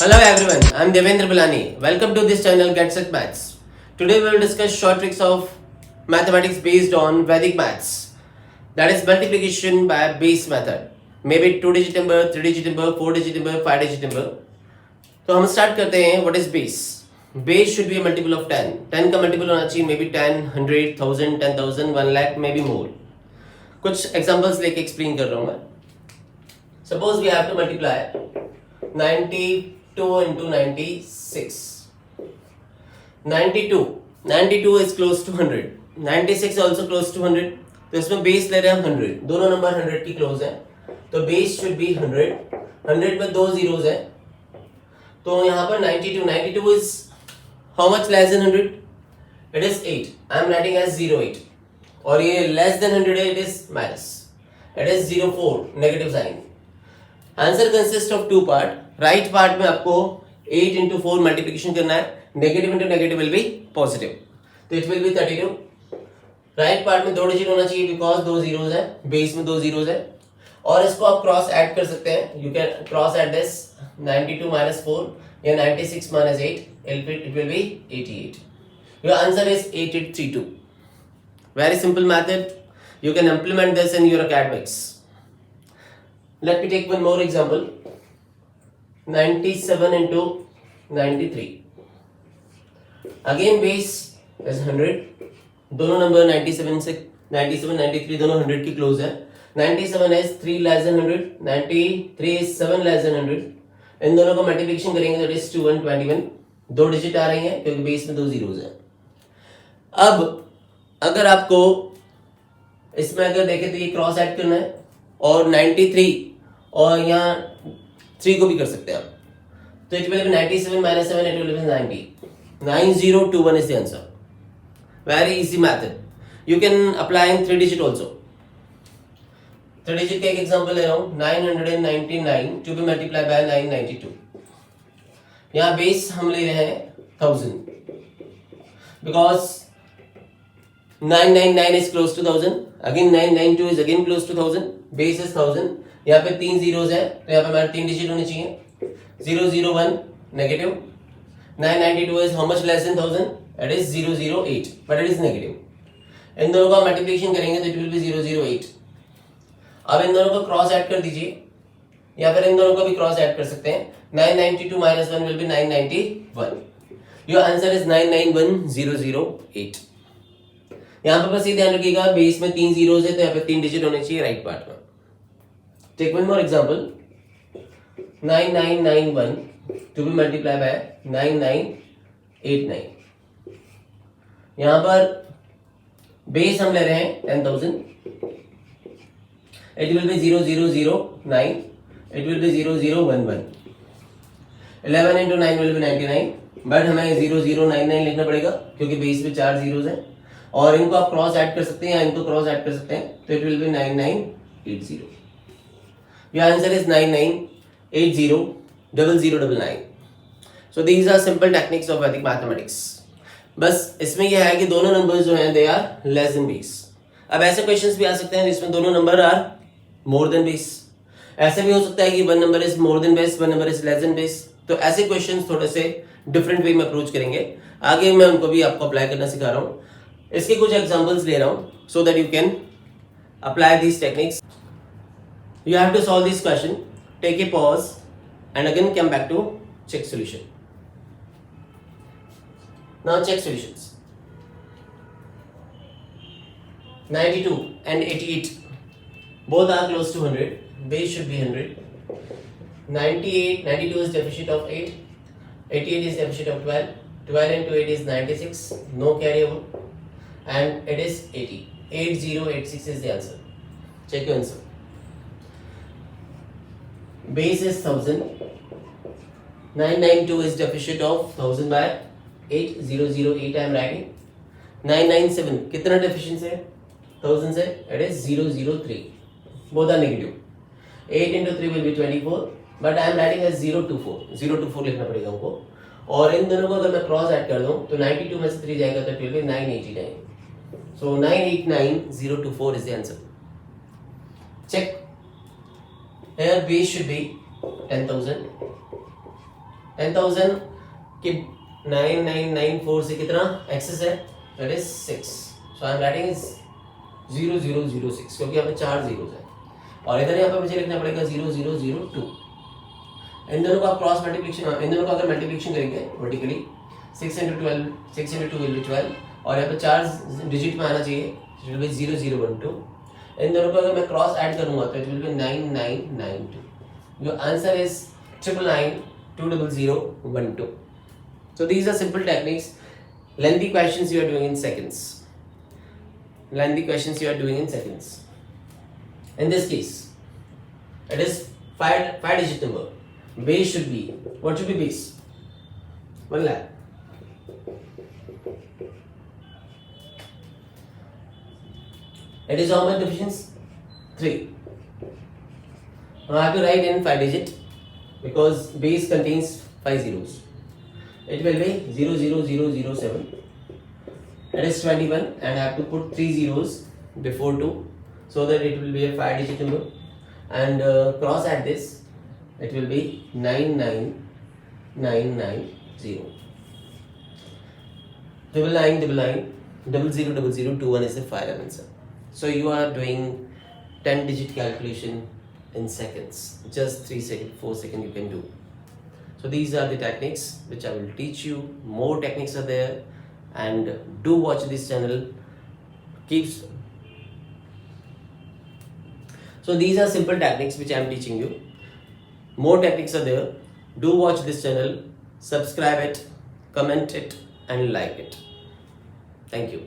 Hello everyone, I am Devendra Balani. Welcome to this channel Get Set Maths. Today we will discuss short tricks of mathematics based on Vedic maths. That is multiplication by base method. Maybe 2 digit number, 3 digit number, 4 digit number, 5 digit number. तो हम start करते हैं. What is base? Base should be a multiple of 10. 10 का multiple होना चाहिए may be 10, 100, 1000, 10,000, 1 lakh, may be more. कुछ examples लेके explain कर रहा हूं मैं. Suppose we have to multiply 92 into 96. 92 is close to 100. 96 also close to 100. तो इसमें बेस ले रहे हैं हम 100. दोनों नंबर 100 की क्लोज है, तो बेस शुड बी 100. 100 में दो जीरोज है, तो यहाँ पर 92 is how much less than 100? It is 8. I am writing as 08. और ये less than 100 है, it is minus. It is 04, negative sign. Answer consist of two part. Right part में आपको 8 into 4 मल्टीप्लिकेशन करना है. Negative into negative will be positive, तो it will be 32. Right part में 2 digit होना चाहिए बिकॉज 2 जीरोज है, बेस में 2 जीरोज है. और इसको आप क्रॉस ऐड कर सकते हैं. You can cross add this 92 minus 4 या 96 minus 8. It will be 88. Your answer is 8832. Very simple method. You can implement this in your academics. Let me take one more example. 97 into 93. Again base is 100. दोनों number 97 से 97, 93 दोनों 100 की close है. 97 is 3 less than 100. 93 is 7 less than 100. इन दोनों को multiplication करेंगे तो it is 21. दो डिजिट आ रही हैं क्योंकि बेस में दो जीरोज हैं. अब अगर आपको इसमें अगर देखें तो ये क्रॉस ऐड करना है और 93 और यहाँ 3 को भी कर सकते हैं आप, तो it will B 97 minus 7, it will be 90. 9021 is the answer. Very easy method. You can apply in 3 digit also. 3 digit का एक एग्जांपल ले रहा हूँ. 999 to be multiplied by 992. यहाँ बेस हम ले रहे हैं 1000 because 999 is close to 1000. Again 992 is again close to 1000. Base is 1000. यहाँ पे 3 जीरोज है, तो यहाँ पे हमारे 3 डिजिट होने चाहिए. 001 negative. 992 is how much less than 1000? It is 008, but it is negative. इन दोनों का मल्टीप्लिकेशन करेंगे तो it will be 008. अब इन दोनों को क्रॉस ऐड कर दीजिए, या फिर इन दोनों को भी क्रॉस ऐड कर सकते हैं. 992 minus 1 will be 991. Your answer is 991008. यहाँ पर बस ये ध्यान रखिएगा बेस में 3 जीरोज है, तो यहाँ पे 3 डिजिट होने चाहिए राइट पार्ट में. Take one more example. 9991 to be multiplied by 9989. यहाँ पर बेस हम ले रहे हैं 10,000. It will be 0009. It will be 0011. 11 into 9 will be 99. But हमें 0099 लिखना पड़ेगा क्योंकि बेस में 4 जीरोज हैं. और इनको आप क्रॉस ऐड कर सकते हैं या इनको क्रॉस ऐड कर सकते हैं, तो it will B 9980. Your answer is 99800099. So these are simple techniques of Vedic mathematics. बस इसमें यह है कि दोनों नंबर्स जो हैं they are less than base. अब ऐसे क्वेश्चंस भी आ सकते हैं जिसमें दोनों number are more than base. ऐसे भी हो सकता है कि one number is more than base, one number is less than base. तो ऐसे क्वेश्चंस थोड़े से डिफरेंट वे में अप्रोच करेंगे. आगे मैं उनको भी आपको अप्लाई करना सिखा रहा हूँ. इसके कुछ एग्जाम्पल्स ले रहा हूँ so that you can apply these techniques. You have to solve this question, take a pause and again come back to check solution. Now check solutions. 92 and 88 both are close to 100. Base should be 100. 92 is deficit of 8. 88 is deficit of 12. 12 into 8 is 96. No carry over. And it is 80. 8086 is the answer. Check your answer. Base is 1000. 992 is deficit of 1000 by 8008 I am writing. 997 कितना deficient है 1000 से? It is 003. Both are negative. 8 into 3 will be 24, but I am writing as 024. 024 लिखना पड़ेगा हमको. और इन दोनों को अगर मैं क्रॉस ऐड कर दूं तो 92 में से 3 जाएगा तो it will be 989. So 989024 is the answer. Check. Here base should be 10,000. 10,000 के 9994 से कितना एक्सेस है, that is 6. So I am writing is 0006 क्योंकि यहाँ पे 4 जीरोज है और इधर यहाँ पे मुझे लिखना पड़ेगा 0002. इन दोनों का क्रॉस मल्टीप्लिकेशन, इन दोनों का अगर मल्टीप्लिकेशन करेंगे vertically 6 into 12, 6 into 2 will be 12 और यहाँ पे 4 डिजिट में आना चाहिए, इट विल बी 0012. इन दोनों को अगर मैं क्रॉस ऐड करूंगा तो it will B 9992. Your answer is 999200012. So these are simple techniques. Lengthy questions you are doing in seconds. Lengthy questions you are doing in seconds. In this case, it is five digit number. Base should be, what should be base? 1 lakh. It is how much divisions? 3. Now I have to write in 5 digit because base contains 5 zeros. It will be 00007. It is 21 and I have to put 3 zeros before 2 so that it will be a 5 digit number, and cross at this it will be 99990. 9999000021 is the final answer. So you are doing 10 digit calculation in seconds, just 3 seconds, 4 seconds you can do. So these are the techniques which I will teach you. More techniques are there, and do watch this channel. So these are simple techniques which I am teaching you. More techniques are there. Do watch this channel, subscribe it, comment it and like it. Thank you.